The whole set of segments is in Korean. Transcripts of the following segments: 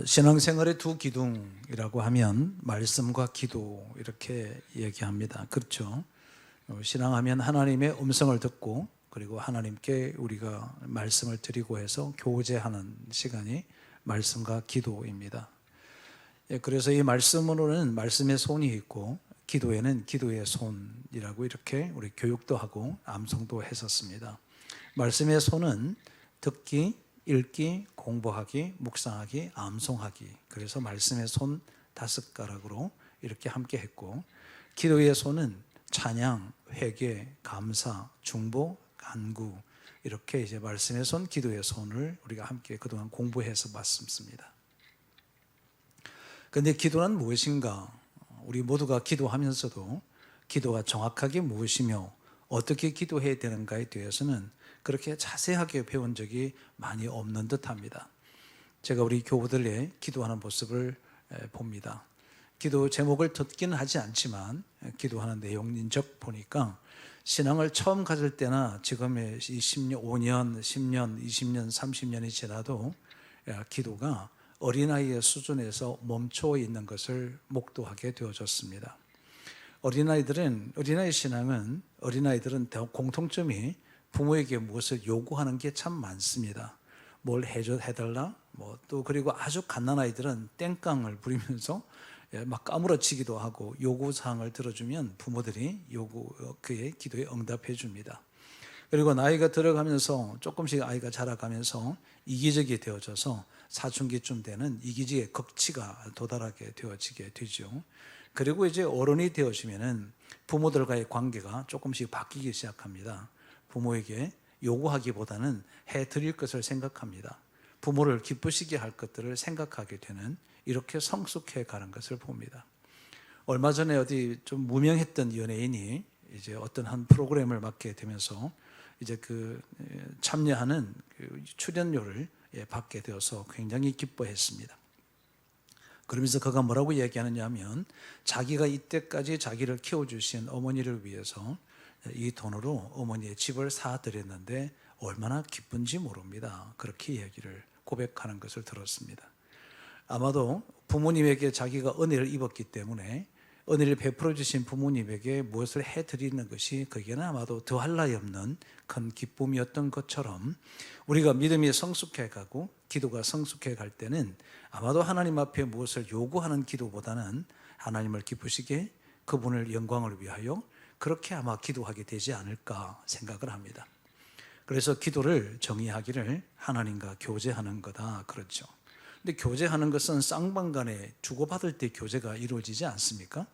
신앙생활의 두 기둥이라고 하면 말씀과 기도 이렇게 얘기합니다. 그렇죠? 신앙하면 하나님의 음성을 듣고 그리고 하나님께 우리가 말씀을 드리고 해서 교제하는 시간이 말씀과 기도입니다. 그래서 이 말씀으로는 말씀의 손이 있고 기도에는 기도의 손이라고 이렇게 우리 교육도 하고 암송도 했었습니다. 말씀의 손은 듣기, 읽기, 공부하기, 묵상하기, 암송하기. 그래서 말씀의 손 5가락으로 이렇게 함께 했고, 기도의 손은 찬양, 회개, 감사, 중보, 간구, 이렇게 이제 말씀의 손, 기도의 손을 우리가 함께 그동안 공부해서 봤습니다. 그런데 기도는 무엇인가? 우리 모두가 기도하면서도 기도가 정확하게 무엇이며 어떻게 기도해야 되는가에 대해서는 그렇게 자세하게 배운 적이 많이 없는 듯합니다. 제가 우리 교우들의 기도하는 모습을 봅니다. 기도 제목을 듣기는 하지 않지만 기도하는 내용인적 보니까 신앙을 처음 가질 때나 지금의 5년, 10년, 20년, 30년이 지나도 기도가 어린아이의 수준에서 멈춰 있는 것을 목도하게 되어졌습니다. 어린아이들의 신앙은 어린아이들은 공통점이 부모에게 무엇을 요구하는 게 참 많습니다. 뭘 해달라? 또 그리고 아주 갓난아이들은 땡깡을 부리면서 막 까무러치기도 하고 요구사항을 들어주면 부모들이 그의 기도에 응답해 줍니다. 그리고 나이가 들어가면서 조금씩 아이가 자라가면서 이기적이 되어져서 사춘기쯤 되는 이기적의 극치가 도달하게 되어지게 되죠. 그리고 이제 어른이 되어지면은 부모들과의 관계가 조금씩 바뀌기 시작합니다. 부모에게 요구하기보다는 해드릴 것을 생각합니다. 부모를 기쁘시게 할 것들을 생각하게 되는, 이렇게 성숙해 가는 것을 봅니다. 얼마 전에 어디 좀 무명했던 연예인이 이제 어떤 한 프로그램을 맡게 되면서 이제 참여하는 출연료를 받게 되어서 굉장히 기뻐했습니다. 그러면서 그가 뭐라고 얘기하느냐 하면 자기가 이때까지 자기를 키워주신 어머니를 위해서 이 돈으로 어머니의 집을 사드렸는데 얼마나 기쁜지 모릅니다. 그렇게 얘기를 고백하는 것을 들었습니다. 아마도 부모님에게 자기가 은혜를 입었기 때문에 은혜를 베풀어 주신 부모님에게 무엇을 해드리는 것이 거기에는 아마도 더할 나위 없는 큰 기쁨이었던 것처럼 우리가 믿음이 성숙해 가고 기도가 성숙해 갈 때는 아마도 하나님 앞에 무엇을 요구하는 기도보다는 하나님을 기쁘시게 그분을 영광을 위하여 그렇게 아마 기도하게 되지 않을까 생각을 합니다. 그래서 기도를 정의하기를 하나님과 교제하는 거다 그렇죠. 근데 교제하는 것은 쌍방간에 주고받을 때 교제가 이루어지지 않습니까?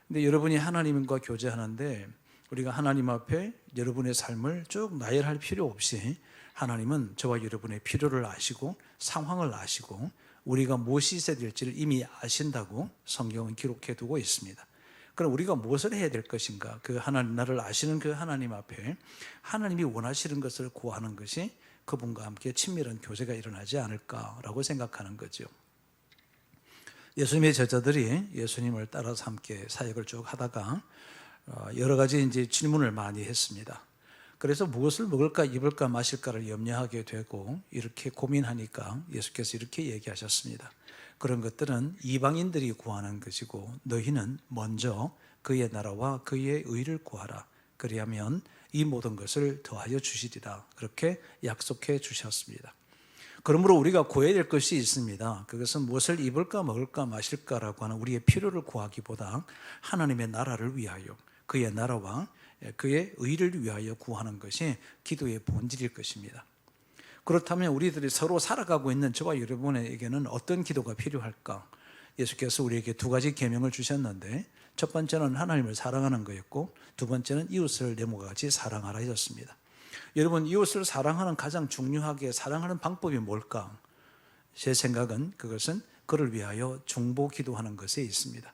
근데 여러분이 하나님과 교제하는데 우리가 하나님 앞에 여러분의 삶을 쭉 나열할 필요 없이 하나님은 저와 여러분의 필요를 아시고 상황을 아시고 우리가 무엇이 있어야 될지를 이미 아신다고 성경은 기록해 두고 있습니다. 그럼 우리가 무엇을 해야 될 것인가? 그 하나님, 나를 아시는 그 하나님 앞에 하나님이 원하시는 것을 구하는 것이 그분과 함께 친밀한 교제가 일어나지 않을까라고 생각하는 거죠. 예수님의 제자들이 예수님을 따라서 함께 사역을 쭉 하다가 여러 가지 이제 질문을 많이 했습니다. 그래서 무엇을 먹을까, 입을까, 마실까를 염려하게 되고 이렇게 고민하니까 예수께서 이렇게 얘기하셨습니다. 그런 것들은 이방인들이 구하는 것이고 너희는 먼저 그의 나라와 그의 의를 구하라. 그리하면 이 모든 것을 더하여 주시리라. 그렇게 약속해 주셨습니다. 그러므로 우리가 구해야 될 것이 있습니다. 그것은 무엇을 입을까 먹을까 마실까라고 하는 우리의 필요를 구하기보다 하나님의 나라를 위하여 그의 나라와 그의 의를 위하여 구하는 것이 기도의 본질일 것입니다. 그렇다면 우리들이 서로 살아가고 있는 저와 여러분에게는 어떤 기도가 필요할까? 예수께서 우리에게 2가지 계명을 주셨는데 첫 번째는 하나님을 사랑하는 거였고 두 번째는 이웃을 내 몸과 같이 사랑하라 하셨습니다. 여러분, 이웃을 사랑하는 가장 중요하게 사랑하는 방법이 뭘까? 제 생각은 그것은 그를 위하여 중보 기도하는 것에 있습니다.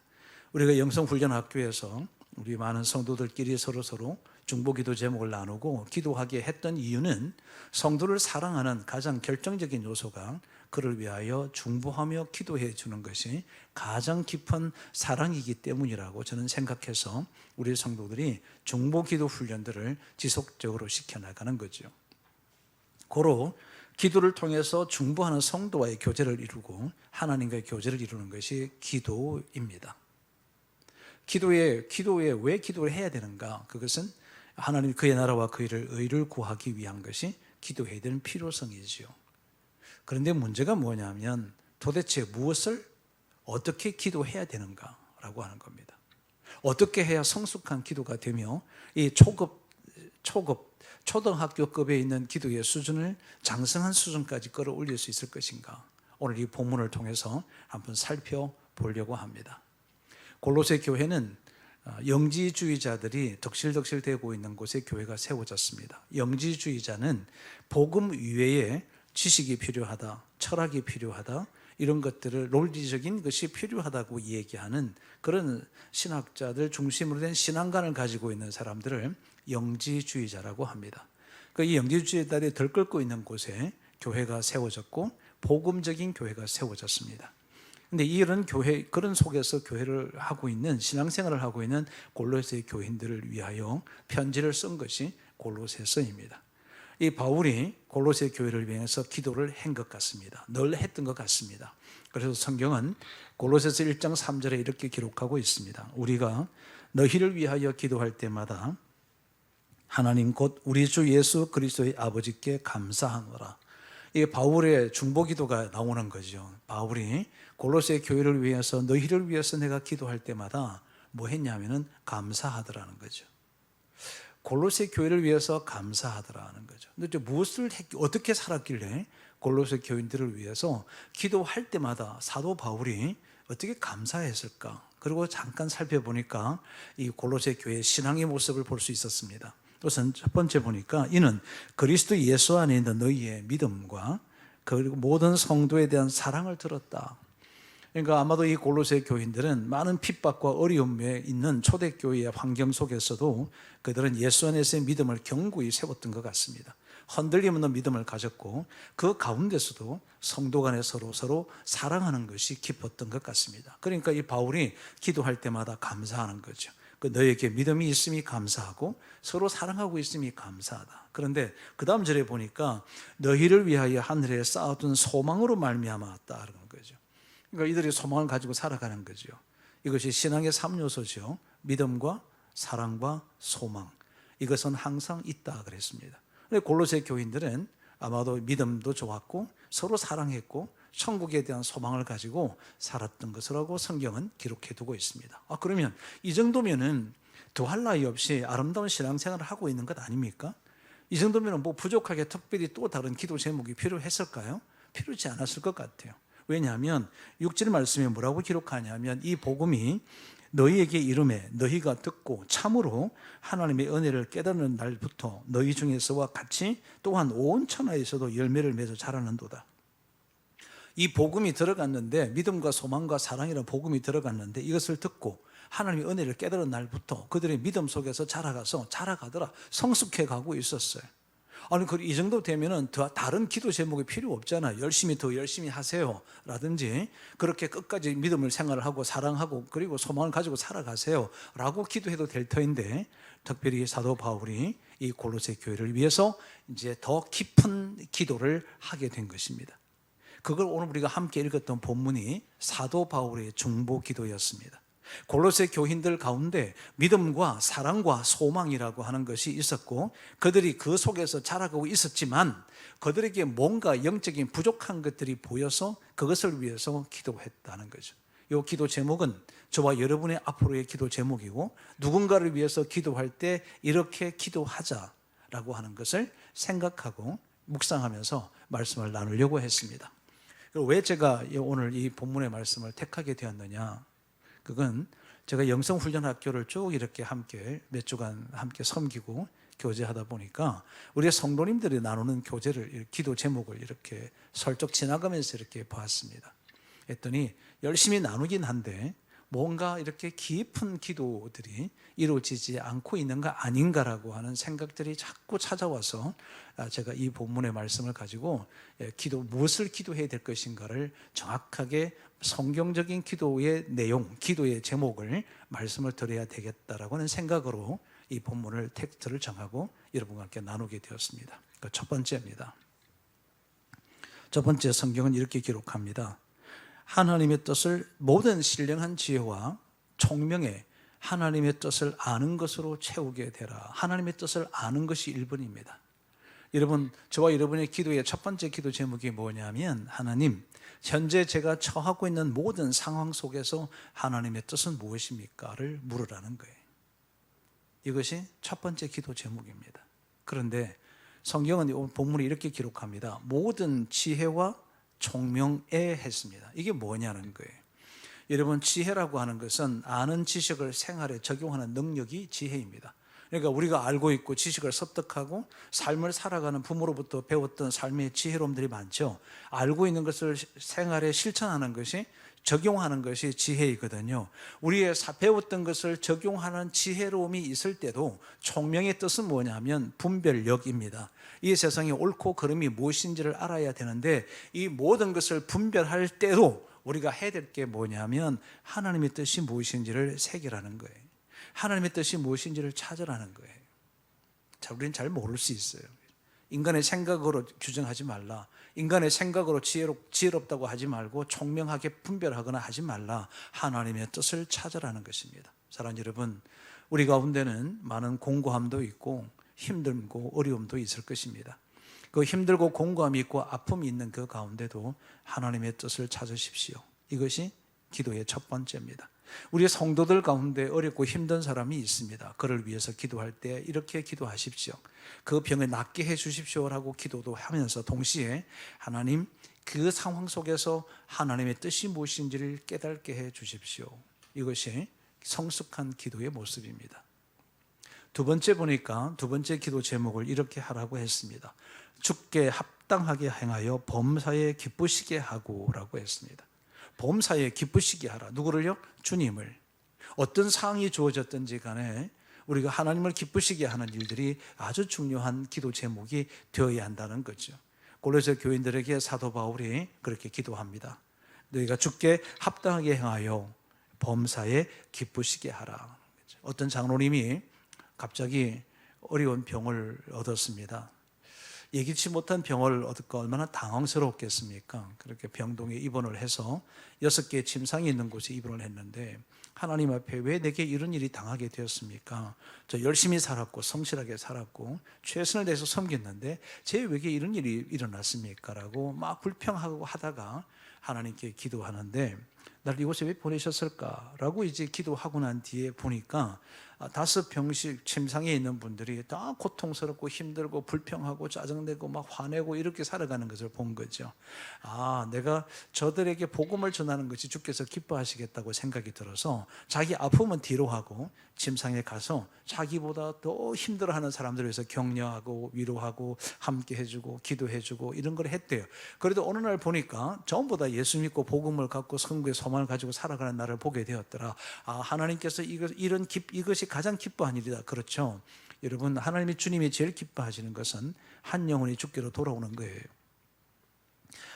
우리가 영성훈련학교에서 우리 많은 성도들끼리 서로 중보기도 제목을 나누고 기도하게 했던 이유는 성도를 사랑하는 가장 결정적인 요소가 그를 위하여 중보하며 기도해 주는 것이 가장 깊은 사랑이기 때문이라고 저는 생각해서 우리 성도들이 중보기도 훈련들을 지속적으로 시켜나가는 거죠. 고로 기도를 통해서 중보하는 성도와의 교제를 이루고 하나님과의 교제를 이루는 것이 기도입니다. 기도에 왜 기도를 해야 되는가? 그것은 하나님 그의 나라와 그의 의를 구하기 위한 것이 기도해야 되는 필요성이지요. 그런데 문제가 뭐냐면 도대체 무엇을 어떻게 기도해야 되는가라고 하는 겁니다. 어떻게 해야 성숙한 기도가 되며 이 초등학교급에 있는 기도의 수준을 장성한 수준까지 끌어올릴 수 있을 것인가? 오늘 이 본문을 통해서 한번 살펴보려고 합니다. 골로새 교회는 영지주의자들이 덕실덕실되고 있는 곳에 교회가 세워졌습니다. 영지주의자는 복음 이외에 지식이 필요하다, 철학이 필요하다, 이런 것들을 논리적인 것이 필요하다고 얘기하는 그런 신학자들 중심으로 된 신앙관을 가지고 있는 사람들을 영지주의자라고 합니다. 이 영지주의자들이 들끓고 있는 곳에 교회가 세워졌고 복음적인 교회가 세워졌습니다. 그런데 이런 교회, 그런 속에서 교회를 하고 있는 신앙생활을 하고 있는 골로새 교인들을 위하여 편지를 쓴 것이 골로새서입니다. 이 바울이 골로새 교회를 위해서 기도를 한 것 같습니다. 늘 했던 것 같습니다. 그래서 성경은 골로새서 1장 3절에 이렇게 기록하고 있습니다. 우리가 너희를 위하여 기도할 때마다 하나님 곧 우리 주 예수 그리스도의 아버지께 감사하노라. 이게 바울의 중보기도가 나오는 거죠. 바울이 골로새 교회를 위해서 너희를 위해서 내가 기도할 때마다 뭐 했냐면은 감사하더라는 거죠. 골로새 교회를 위해서 감사하더라는 거죠. 근데 무엇을 어떻게 살았길래 골로새 교인들을 위해서 기도할 때마다 사도 바울이 어떻게 감사했을까? 그리고 잠깐 살펴보니까 이 골로새 교회의 신앙의 모습을 볼 수 있었습니다. 우선 첫 번째 보니까 이는 그리스도 예수 안에 있는 너희의 믿음과 그리고 모든 성도에 대한 사랑을 들었다. 그러니까 아마도 이 골로새 교인들은 많은 핍박과 어려움에 있는 초대교회의 환경 속에서도 그들은 예수 안에서의 믿음을 견고히 세웠던 것 같습니다. 흔들림 없는 믿음을 가졌고 그 가운데서도 성도 간에 서로 사랑하는 것이 깊었던 것 같습니다. 그러니까 이 바울이 기도할 때마다 감사하는 거죠. 너에게 믿음이 있음이 감사하고 서로 사랑하고 있음이 감사하다. 그런데 그 다음 절에 보니까 너희를 위하여 하늘에 쌓아둔 소망으로 말미암았다는 거죠. 그러니까 이들이 소망을 가지고 살아가는 거죠. 이것이 신앙의 3요소죠. 믿음과 사랑과 소망. 이것은 항상 있다 그랬습니다. 근데 골로새 교인들은 아마도 믿음도 좋았고 서로 사랑했고 천국에 대한 소망을 가지고 살았던 것이라고 성경은 기록해 두고 있습니다. 그러면 이 정도면은 더할 나위 없이 아름다운 신앙생활을 하고 있는 것 아닙니까? 이 정도면 뭐 부족하게 특별히 또 다른 기도 제목이 필요했을까요? 필요하지 않았을 것 같아요. 왜냐하면 6절 말씀에 뭐라고 기록하냐면 이 복음이 너희에게 이름에 너희가 듣고 참으로 하나님의 은혜를 깨닫는 날부터 너희 중에서와 같이 또한 온 천하에서도 열매를 맺어 자라는도다. 이 복음이 들어갔는데 믿음과 소망과 사랑이라는 복음이 들어갔는데 이것을 듣고 하나님의 은혜를 깨달은 날부터 그들의 믿음 속에서 자라가더라. 성숙해 가고 있었어요. 아니, 이 정도 되면은 다른 기도 제목이 필요 없잖아요. 더 열심히 하세요. 라든지, 그렇게 끝까지 믿음을 생활을 하고 사랑하고 그리고 소망을 가지고 살아가세요. 라고 기도해도 될 터인데, 특별히 사도 바울이 이 골로새 교회를 위해서 이제 더 깊은 기도를 하게 된 것입니다. 그걸 오늘 우리가 함께 읽었던 본문이 사도 바울의 중보 기도였습니다. 골로새 교인들 가운데 믿음과 사랑과 소망이라고 하는 것이 있었고 그들이 그 속에서 자라가고 있었지만 그들에게 뭔가 영적인 부족한 것들이 보여서 그것을 위해서 기도했다는 거죠. 이 기도 제목은 저와 여러분의 앞으로의 기도 제목이고 누군가를 위해서 기도할 때 이렇게 기도하자라고 하는 것을 생각하고 묵상하면서 말씀을 나누려고 했습니다. 왜 제가 오늘 이 본문의 말씀을 택하게 되었느냐? 그건 제가 영성훈련학교를 쭉 이렇게 함께 몇 주간 함께 섬기고 교제하다 보니까 우리 성도님들이 나누는 교제를, 기도 제목을 이렇게 슬쩍 지나가면서 이렇게 봤습니다. 했더니 열심히 나누긴 한데 뭔가 이렇게 깊은 기도들이 이루어지지 않고 있는 거 아닌가라고 하는 생각들이 자꾸 찾아와서 제가 이 본문의 말씀을 가지고 무엇을 기도해야 될 것인가를 정확하게 성경적인 기도의 내용, 기도의 제목을 말씀을 드려야 되겠다라고 하는 생각으로 이 본문을 텍스트를 정하고 여러분과 함께 나누게 되었습니다. 첫 번째입니다. 첫 번째, 성경은 이렇게 기록합니다. 하나님의 뜻을 모든 신령한 지혜와 총명에 하나님의 뜻을 아는 것으로 채우게 되라. 하나님의 뜻을 아는 것이 1번입니다. 여러분, 저와 여러분의 기도의 첫 번째 기도 제목이 뭐냐면, 하나님, 현재 제가 처하고 있는 모든 상황 속에서 하나님의 뜻은 무엇입니까?를 물으라는 거예요. 이것이 첫 번째 기도 제목입니다. 그런데 성경은 본문이 이렇게 기록합니다. 모든 지혜와 총명에 했습니다. 이게 뭐냐는 거예요. 여러분, 지혜라고 하는 것은 아는 지식을 생활에 적용하는 능력이 지혜입니다. 그러니까 우리가 알고 있고 지식을 습득하고 삶을 살아가는 부모로부터 배웠던 삶의 지혜로움들이 많죠. 알고 있는 것을 생활에 실천하는 것이, 적용하는 것이 지혜이거든요. 우리의 배웠던 것을 적용하는 지혜로움이 있을 때도 총명의 뜻은 뭐냐면 분별력입니다. 이 세상에 옳고 그름이 무엇인지를 알아야 되는데, 이 모든 것을 분별할 때도 우리가 해야 될 게 뭐냐면 하나님의 뜻이 무엇인지를 새기라는 거예요. 하나님의 뜻이 무엇인지를 찾으라는 거예요. 자, 우리는 잘 모를 수 있어요. 인간의 생각으로 규정하지 말라. 인간의 생각으로 지혜롭다고 하지 말고 총명하게 분별하거나 하지 말라. 하나님의 뜻을 찾으라는 것입니다. 사랑하는 여러분, 우리 가운데는 많은 공고함도 있고 힘들고 어려움도 있을 것입니다. 그 힘들고 공고함이 있고 아픔이 있는 그 가운데도 하나님의 뜻을 찾으십시오. 이것이 기도의 첫 번째입니다. 우리 성도들 가운데 어렵고 힘든 사람이 있습니다. 그를 위해서 기도할 때 이렇게 기도하십시오. 그 병을 낫게 해 주십시오라고 기도도 하면서 동시에 하나님, 그 상황 속에서 하나님의 뜻이 무엇인지를 깨닫게 해 주십시오. 이것이 성숙한 기도의 모습입니다. 두 번째 보니까 두 번째 기도 제목을 이렇게 하라고 했습니다. 주께 합당하게 행하여 범사에 기쁘시게 하고라고 했습니다. 범사에 기쁘시게 하라. 누구를요? 주님을. 어떤 상황이 주어졌든지 간에 우리가 하나님을 기쁘시게 하는 일들이 아주 중요한 기도 제목이 되어야 한다는 거죠. 골로새 교인들에게 사도 바울이 그렇게 기도합니다. 너희가 주께 합당하게 행하여 범사에 기쁘시게 하라. 어떤 장로님이 갑자기 어려운 병을 얻었습니다. 예기치 못한 병을 얻을까 얼마나 당황스러웠겠습니까? 그렇게 병동에 입원을 해서 6개의 침상이 있는 곳에 입원을 했는데, 하나님 앞에 왜 내게 이런 일이 당하게 되었습니까? 저 열심히 살았고 성실하게 살았고 최선을 다해서 섬겼는데 제게 이런 일이 일어났습니까? 라고 막 불평하고 하다가 하나님께 기도하는데, 나를 이곳에 왜 보내셨을까? 라고 이제 기도하고 난 뒤에 보니까 5병씩 침상에 있는 분들이 다 고통스럽고 힘들고 불평하고 짜증내고 막 화내고 이렇게 살아가는 것을 본 거죠. 아, 내가 저들에게 복음을 전하는 것이 주께서 기뻐하시겠다고 생각이 들어서 자기 아픔은 뒤로 하고 침상에 가서 자기보다 더 힘들어하는 사람들을 위해서 격려하고 위로하고 함께 해주고 기도해주고 이런 걸 했대요. 그래도 어느 날 보니까 전부 다 예수 믿고 복음을 갖고 성부의 소망을 가지고 살아가는 나를 보게 되었더라. 아, 하나님께서 이것이 가장 기뻐한 일이다. 그렇죠. 여러분, 하나님의 주님이 제일 기뻐하시는 것은 한 영혼이 주께로 돌아오는 거예요.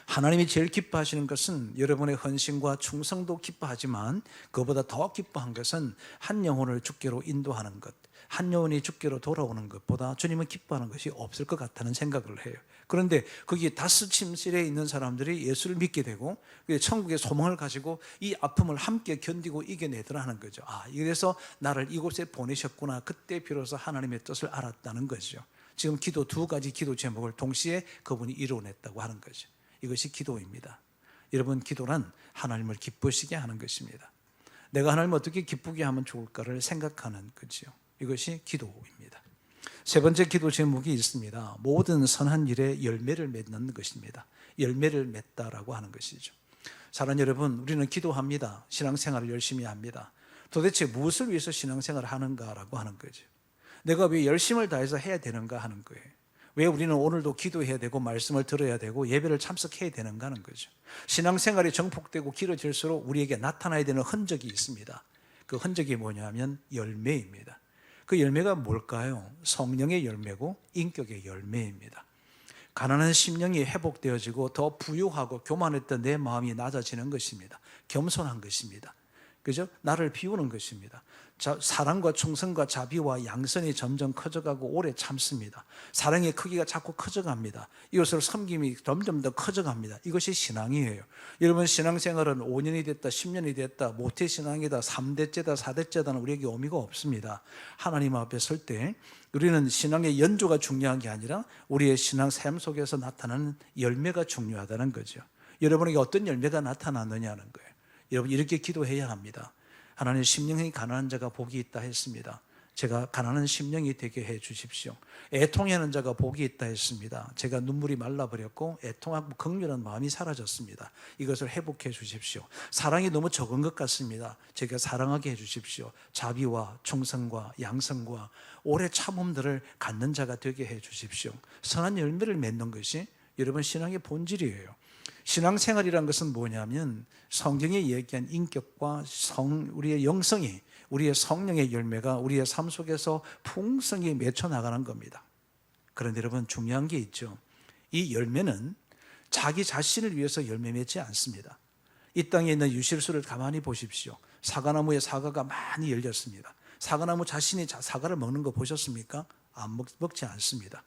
하나님이 제일 기뻐하시는 것은 여러분의 헌신과 충성도 기뻐하지만 그보다 더 기뻐한 것은 한 영혼을 주께로 인도하는 것, 한 영혼이 주께로 돌아오는 것보다 주님은 기뻐하는 것이 없을 것 같다는 생각을 해요. 그런데 거기 다스 침실에 있는 사람들이 예수를 믿게 되고 천국의 소망을 가지고 이 아픔을 함께 견디고 이겨내더라 하는 거죠. 아, 이래서 나를 이곳에 보내셨구나. 그때 비로소 하나님의 뜻을 알았다는 거죠. 지금 기도 두 가지 기도 제목을 동시에 그분이 이루어냈다고 하는 거죠. 이것이 기도입니다. 여러분, 기도란 하나님을 기쁘시게 하는 것입니다. 내가 하나님을 어떻게 기쁘게 하면 좋을까를 생각하는 거죠. 이것이 기도입니다. 세 번째 기도 제목이 있습니다. 모든 선한 일에 열매를 맺는 것입니다. 열매를 맺다라고 하는 것이죠. 사랑하는 여러분, 우리는 기도합니다. 신앙생활을 열심히 합니다. 도대체 무엇을 위해서 신앙생활을 하는가라고 하는 거죠. 내가 왜 열심을 다해서 해야 되는가 하는 거예요. 왜 우리는 오늘도 기도해야 되고 말씀을 들어야 되고 예배를 참석해야 되는가 하는 거죠. 신앙생활이 정복되고 길어질수록 우리에게 나타나야 되는 흔적이 있습니다. 그 흔적이 뭐냐면 열매입니다. 그 열매가 뭘까요? 성령의 열매고 인격의 열매입니다. 가난한 심령이 회복되어지고 더 부유하고 교만했던 내 마음이 낮아지는 것입니다. 겸손한 것입니다. 그죠? 나를 비우는 것입니다. 사랑과 충성과 자비와 양선이 점점 커져가고 오래 참습니다. 사랑의 크기가 자꾸 커져갑니다. 이것으로 섬김이 점점 더 커져갑니다. 이것이 신앙이에요. 여러분, 신앙생활은 5년이 됐다 10년이 됐다 모태신앙이다 3대째다 4대째다는 우리에게 의미가 없습니다. 하나님 앞에 설 때 우리는 신앙의 연조가 중요한 게 아니라 우리의 신앙 삶 속에서 나타나는 열매가 중요하다는 거죠. 여러분에게 어떤 열매가 나타나느냐는 거예요. 여러분, 이렇게 기도해야 합니다. 하나님, 심령이 가난한 자가 복이 있다 했습니다. 제가 가난한 심령이 되게 해 주십시오. 애통하는 자가 복이 있다 했습니다. 제가 눈물이 말라버렸고 애통하고 긍휼한 마음이 사라졌습니다. 이것을 회복해 주십시오. 사랑이 너무 적은 것 같습니다. 제가 사랑하게 해 주십시오. 자비와 충성과 양성과 오래 참음들을 갖는 자가 되게 해 주십시오. 선한 열매를 맺는 것이 여러분 신앙의 본질이에요. 신앙생활이란 것은 뭐냐면 성경이 얘기한 인격과 우리의 영성이, 우리의 성령의 열매가 우리의 삶 속에서 풍성히 맺혀 나가는 겁니다. 그런데 여러분, 중요한 게 있죠. 이 열매는 자기 자신을 위해서 열매 맺지 않습니다. 이 땅에 있는 유실수를 가만히 보십시오. 사과나무에 사과가 많이 열렸습니다. 사과나무 자신이 사과를 먹는 거 보셨습니까? 먹지 않습니다.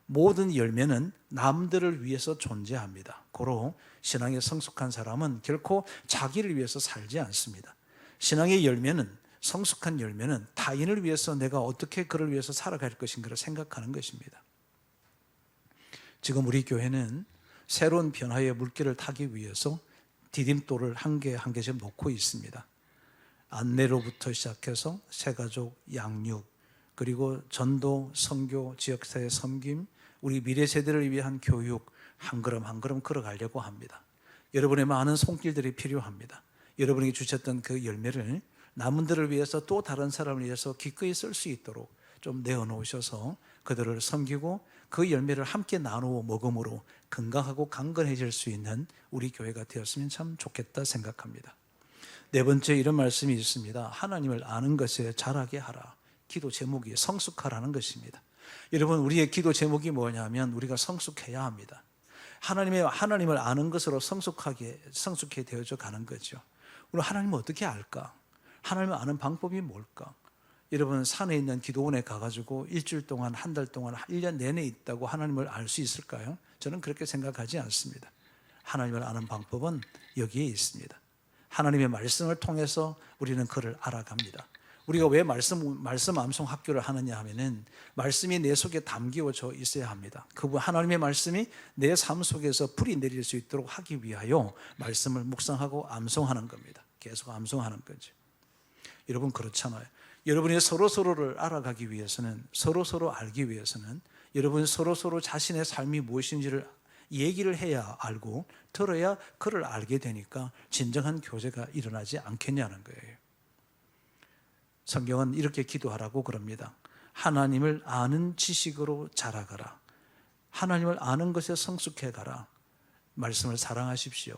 모든 열매는 남들을 위해서 존재합니다. 고로 신앙에 성숙한 사람은 결코 자기를 위해서 살지 않습니다. 신앙의 열매는, 성숙한 열매는 타인을 위해서 내가 어떻게 그를 위해서 살아갈 것인가를 생각하는 것입니다. 지금 우리 교회는 새로운 변화의 물길을 타기 위해서 디딤돌을 한 개 한 개씩 놓고 있습니다. 안내로부터 시작해서 새가족, 양육, 그리고 전도, 선교, 지역사회 섬김, 우리 미래 세대를 위한 교육, 한 걸음 한 걸음 걸어가려고 합니다. 여러분의 많은 손길들이 필요합니다. 여러분이 주셨던 그 열매를 남들을 위해서 또 다른 사람을 위해서 기꺼이 쓸 수 있도록 좀 내어놓으셔서 그들을 섬기고 그 열매를 함께 나누어 먹음으로 건강하고 강건해질 수 있는 우리 교회가 되었으면 참 좋겠다 생각합니다. 네 번째, 이런 말씀이 있습니다. 하나님을 아는 것에 자라게 하라. 기도 제목이 성숙하라는 것입니다. 여러분, 우리의 기도 제목이 뭐냐면 우리가 성숙해야 합니다. 하나님을 아는 것으로 성숙해 되어져 가는 거죠. 우리 하나님을 어떻게 알까? 하나님을 아는 방법이 뭘까? 여러분, 산에 있는 기도원에 가가지고 일주일 동안, 한 달 동안, 1년 내내 있다고 하나님을 알 수 있을까요? 저는 그렇게 생각하지 않습니다. 하나님을 아는 방법은 여기에 있습니다. 하나님의 말씀을 통해서 우리는 그를 알아갑니다. 우리가 왜 말씀 암송 학교를 하느냐 하면은 말씀이 내 속에 담겨져 있어야 합니다. 하나님의 말씀이 내 삶 속에서 불이 내릴 수 있도록 하기 위하여 말씀을 묵상하고 암송하는 겁니다. 계속 암송하는 거죠. 여러분, 그렇잖아요. 여러분이 서로서로를 알아가기 위해서는, 서로서로 알기 위해서는 여러분 서로서로 자신의 삶이 무엇인지를 얘기를 해야 알고 들어야 그를 알게 되니까 진정한 교제가 일어나지 않겠냐는 거예요. 성경은 이렇게 기도하라고 그럽니다. 하나님을 아는 지식으로 자라가라. 하나님을 아는 것에 성숙해 가라. 말씀을 사랑하십시오.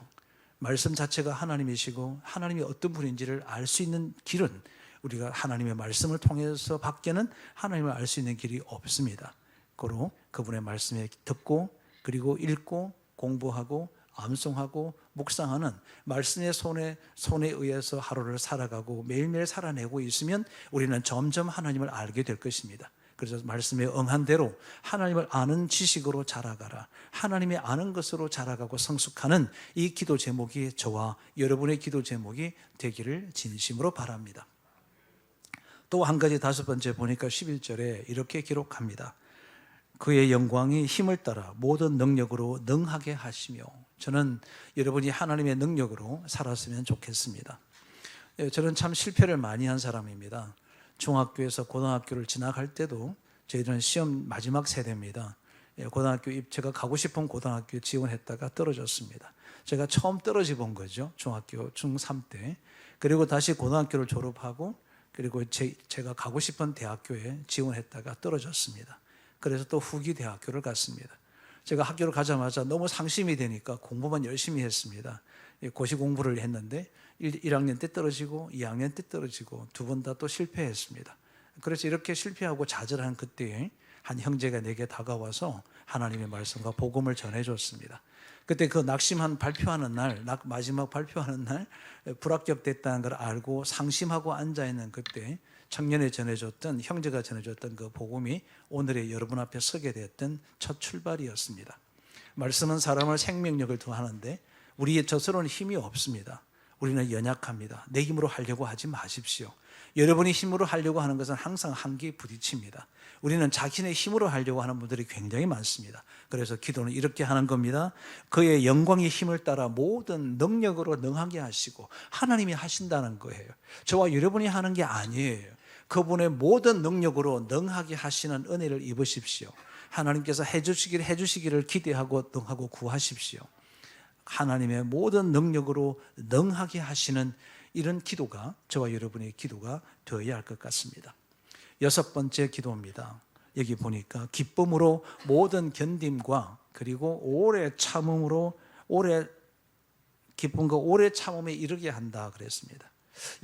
말씀 자체가 하나님이시고 하나님이 어떤 분인지를 알 수 있는 길은 우리가 하나님의 말씀을 통해서 밖에는 하나님을 알 수 있는 길이 없습니다. 고로 그분의 말씀에 듣고 그리고 읽고 공부하고 암송하고 묵상하는 말씀의 손에 의해서 하루를 살아가고 매일매일 살아내고 있으면 우리는 점점 하나님을 알게 될 것입니다. 그래서 말씀에 응한 대로 하나님을 아는 지식으로 자라가라. 하나님의 아는 것으로 자라가고 성숙하는 이 기도 제목이 저와 여러분의 기도 제목이 되기를 진심으로 바랍니다. 또 한 가지, 5번째 보니까 11절에 이렇게 기록합니다. 그의 영광이 힘을 따라 모든 능력으로 능하게 하시며. 저는 여러분이 하나님의 능력으로 살았으면 좋겠습니다. 저는 참 실패를 많이 한 사람입니다. 중학교에서 고등학교를 진학할 때도 저희들은 시험 마지막 세대입니다. 제가 가고 싶은 고등학교에 지원했다가 떨어졌습니다. 제가 처음 떨어져 본 거죠. 중학교 중3 때. 그리고 다시 고등학교를 졸업하고 그리고 제가 가고 싶은 대학교에 지원했다가 떨어졌습니다. 그래서 또 후기 대학교를 갔습니다. 제가 학교를 가자마자 너무 상심이 되니까 공부만 열심히 했습니다. 고시 공부를 했는데 1학년 때 떨어지고 2학년 때 떨어지고 두 번 다 또 실패했습니다. 그래서 이렇게 실패하고 좌절한 그때에 한 형제가 내게 다가와서 하나님의 말씀과 복음을 전해줬습니다. 그때 그 낙심한 발표하는 날, 마지막 발표하는 날 불합격됐다는 걸 알고 상심하고 앉아있는 그때 청년에 전해줬던, 형제가 전해줬던 그 복음이 오늘의 여러분 앞에 서게 되었던 첫 출발이었습니다. 말씀은 사람을 생명력을 더하는데 우리의 저스러운 힘이 없습니다. 우리는 연약합니다. 내 힘으로 하려고 하지 마십시오. 여러분이 힘으로 하려고 하는 것은 항상 한계에 부딪힙니다. 우리는 자신의 힘으로 하려고 하는 분들이 굉장히 많습니다. 그래서 기도는 이렇게 하는 겁니다. 그의 영광의 힘을 따라 모든 능력으로 능하게 하시고, 하나님이 하신다는 거예요. 저와 여러분이 하는 게 아니에요. 그분의 모든 능력으로 능하게 하시는 은혜를 입으십시오. 하나님께서 해주시기를 기대하고 능하고 구하십시오. 하나님의 모든 능력으로 능하게 하시는 이런 기도가 저와 여러분의 기도가 되어야 할 것 같습니다. 6번째 기도입니다. 여기 보니까 기쁨으로 모든 견딤과 그리고 오래 참음으로 기쁨과 오래 참음에 이르게 한다 그랬습니다.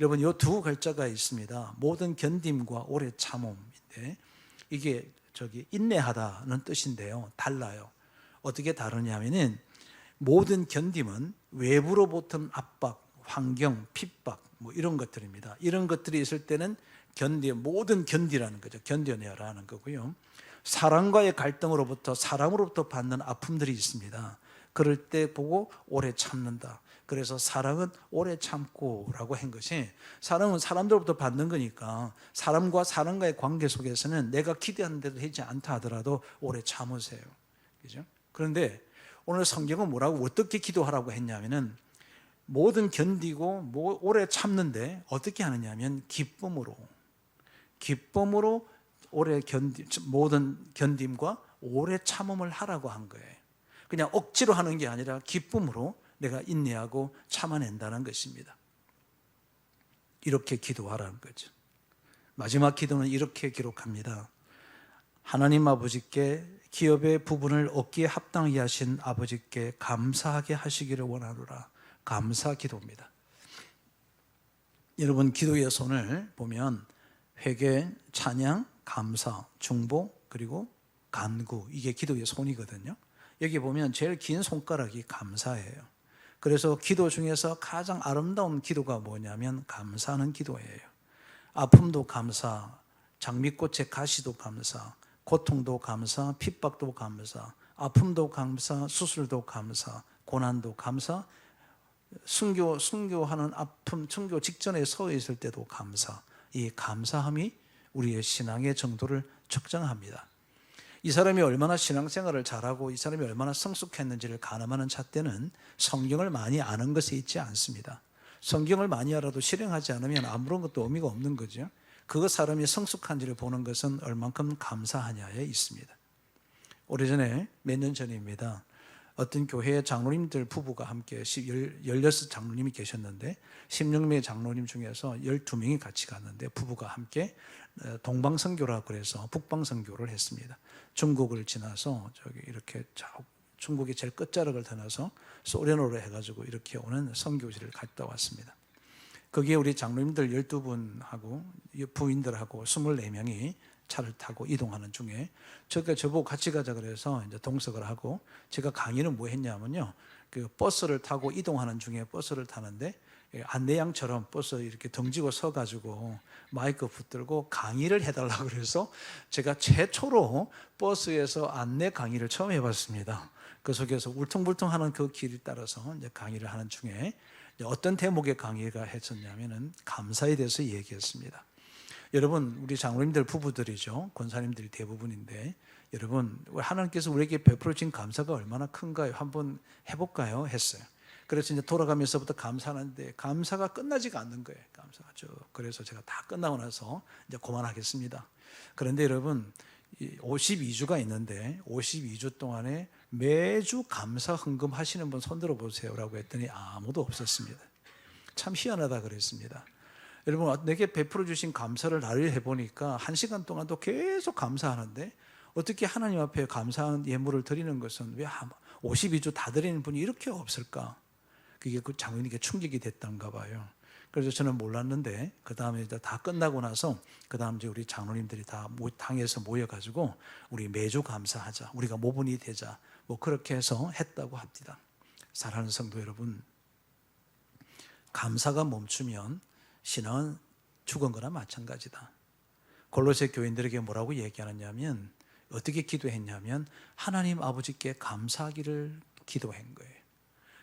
여러분, 이 두 글자가 있습니다. 모든 견딤과 오래 참음인데 이게 인내하다는 뜻인데요. 달라요. 어떻게 다르냐면은 모든 견딤은 외부로부터 압박, 환경, 핍박 이런 것들입니다. 이런 것들이 있을 때는 모든 견디라는 거죠. 견뎌내라는 거고요. 사람과의 갈등으로부터, 사람으로부터 받는 아픔들이 있습니다. 그럴 때 보고 오래 참는다. 그래서 사랑은 오래 참고라고 한 것이, 사랑은 사람들로부터 받는 거니까 사람과 사람과의 관계 속에서는 내가 기대하는 대로 되지 않다 하더라도 오래 참으세요. 그죠? 그런데 오늘 성경은 뭐라고, 어떻게 기도하라고 했냐면은 모든 견디고 오래 참는데 어떻게 하느냐면 기쁨으로 오래 모든 견딤과 오래 참음을 하라고 한 거예요. 그냥 억지로 하는 게 아니라 기쁨으로 내가 인내하고 참아낸다는 것입니다. 이렇게 기도하라는 거죠. 마지막 기도는 이렇게 기록합니다. 하나님 아버지께 기업의 부분을 얻기에 합당하게 하신 아버지께 감사하게 하시기를 원하노라. 감사 기도입니다. 여러분, 기도의 손을 보면 회개, 찬양, 감사, 중보, 그리고 간구, 이게 기도의 손이거든요. 여기 보면 제일 긴 손가락이 감사예요. 그래서 기도 중에서 가장 아름다운 기도가 뭐냐면 감사하는 기도예요. 아픔도 감사, 장미꽃의 가시도 감사, 고통도 감사, 핍박도 감사, 아픔도 감사, 수술도 감사, 고난도 감사, 순교하는 아픔, 순교 직전에 서 있을 때도 감사. 이 감사함이 우리의 신앙의 정도를 측정합니다. 이 사람이 얼마나 신앙생활을 잘하고 이 사람이 얼마나 성숙했는지를 가늠하는 잣대는 성경을 많이 아는 것에 있지 않습니다. 성경을 많이 알아도 실행하지 않으면 아무런 것도 의미가 없는 거죠. 그 사람이 성숙한지를 보는 것은 얼만큼 감사하냐에 있습니다. 오래전에, 몇 년 전입니다. 어떤 교회의 장로님들 부부가 함께 16 장로님이 계셨는데 16명의 장로님 중에서 12명이 같이 갔는데 부부가 함께 동방선교라고 그래서 북방선교를 했습니다. 중국을 지나서 이렇게 중국의 제일 끝자락을 지나서 소련으로 해가지고 이렇게 오는 선교지를 갔다 왔습니다. 거기에 우리 장로님들 12분하고 부인들하고 24명이 차를 타고 이동하는 중에 저보고 같이 가자 그래서 이제 동석을 하고, 제가 강의는 뭐 했냐면요, 그 버스를 타고 이동하는 중에 버스를 타는데 안내양처럼 버스 이렇게 등지고 서가지고 마이크 붙들고 강의를 해달라고 그래서 제가 최초로 버스에서 안내 강의를 처음 해봤습니다. 그 속에서 울퉁불퉁하는 그 길을 따라서 이제 강의를 하는 중에 어떤 대목의 강의가 했었냐면은 감사에 대해서 얘기했습니다. 여러분, 우리 장로님들 부부들이죠. 권사님들이 대부분인데, 여러분, 하나님께서 우리에게 베풀어 주신 감사가 얼마나 큰가요? 한번 해볼까요? 했어요. 그래서 이제 돌아가면서부터 감사하는데 감사가 끝나지가 않는 거예요. 감사가 쭉. 그래서 제가 다 끝나고 나서 이제 그만하겠습니다. 그런데 여러분, 52주가 있는데 52주 동안에 매주 감사 헌금 하시는 분 손 들어보세요라고 했더니 아무도 없었습니다. 참 희한하다 그랬습니다. 여러분, 내게 베풀어 주신 감사를 나를 해보니까 1시간 동안도 계속 감사하는데 어떻게 하나님 앞에 감사한 예물을 드리는 것은 왜 52주 다 드리는 분이 이렇게 없을까? 그게 그 장로님께 충격이 됐던가 봐요. 그래서 저는 몰랐는데 그 다음에 이제 다 끝나고 나서 그 다음 이제 우리 장로님들이 다 당에서 모여가지고 우리 매주 감사하자, 우리가 모분이 되자, 뭐 그렇게 해서 했다고 합니다. 사랑하는 성도 여러분, 감사가 멈추면 신앙은 죽은 거나 마찬가지다. 골로새 교인들에게 뭐라고 얘기하느냐면, 어떻게 기도했냐면 하나님 아버지께 감사하기를 기도한 거예요.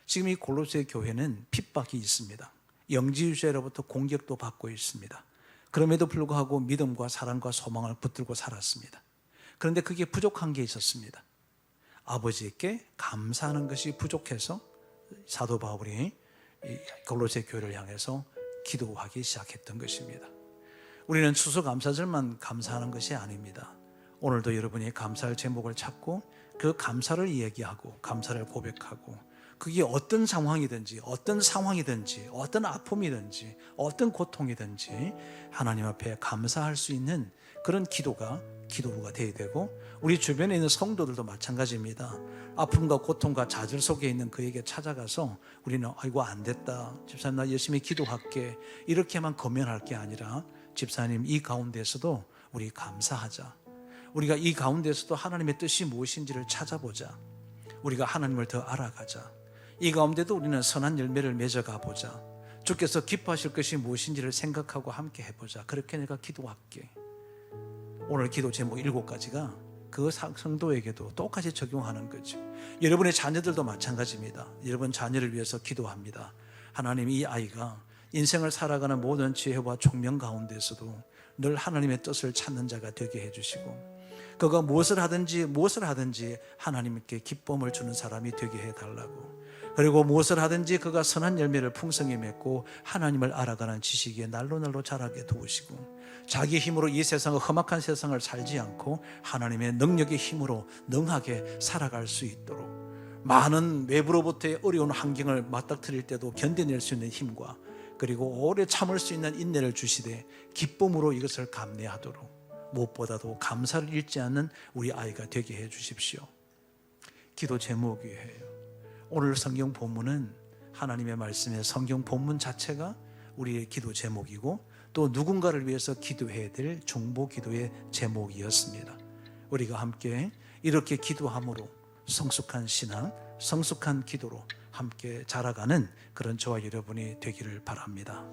지금 이 골로새 교회는 핍박이 있습니다. 영지주의로부터 공격도 받고 있습니다. 그럼에도 불구하고 믿음과 사랑과 소망을 붙들고 살았습니다. 그런데 그게 부족한 게 있었습니다. 아버지께 감사하는 것이 부족해서 사도 바울이 골로새 교회를 향해서 기도하기 시작했던 것입니다. 우리는 추수감사절만 감사하는 것이 아닙니다. 오늘도 여러분이 감사할 제목을 찾고 그 감사를 이야기하고 감사를 고백하고, 그게 어떤 상황이든지 어떤 상황이든지 어떤 아픔이든지 어떤 고통이든지 하나님 앞에 감사할 수 있는 그런 기도가 되어야 되고, 우리 주변에 있는 성도들도 마찬가지입니다. 아픔과 고통과 좌절 속에 있는 그에게 찾아가서 우리는 아이고 안 됐다, 집사님 나 열심히 기도할게, 이렇게만 권면할 게 아니라, 집사님 이 가운데서도 우리 감사하자, 우리가 이 가운데서도 하나님의 뜻이 무엇인지를 찾아보자, 우리가 하나님을 더 알아가자, 이 가운데도 우리는 선한 열매를 맺어가 보자, 주께서 기뻐하실 것이 무엇인지를 생각하고 함께 해보자. 그렇게 내가 기도할게. 오늘 기도 제목 7가지가 그 성도에게도 똑같이 적용하는 거죠. 여러분의 자녀들도 마찬가지입니다. 여러분 자녀를 위해서 기도합니다. 하나님, 이 아이가 인생을 살아가는 모든 지혜와 총명 가운데서도 늘 하나님의 뜻을 찾는 자가 되게 해주시고, 그가 무엇을 하든지 하나님께 기쁨을 주는 사람이 되게 해달라고, 그리고 무엇을 하든지 그가 선한 열매를 풍성히 맺고 하나님을 알아가는 지식에 날로 자라게 도우시고, 자기 힘으로 이 세상을, 험악한 세상을 살지 않고 하나님의 능력의 힘으로 능하게 살아갈 수 있도록, 많은 외부로부터의 어려운 환경을 맞닥뜨릴 때도 견뎌낼 수 있는 힘과, 그리고 오래 참을 수 있는 인내를 주시되 기쁨으로 이것을 감내하도록, 무엇보다도 감사를 잃지 않는 우리 아이가 되게 해 주십시오. 기도 제목이에요. 오늘 성경 본문은 하나님의 말씀의 성경 본문 자체가 우리의 기도 제목이고, 또 누군가를 위해서 기도해야 될 중보 기도의 제목이었습니다. 우리가 함께 이렇게 기도함으로 성숙한 신앙, 성숙한 기도로 함께 자라가는 그런 저와 여러분이 되기를 바랍니다.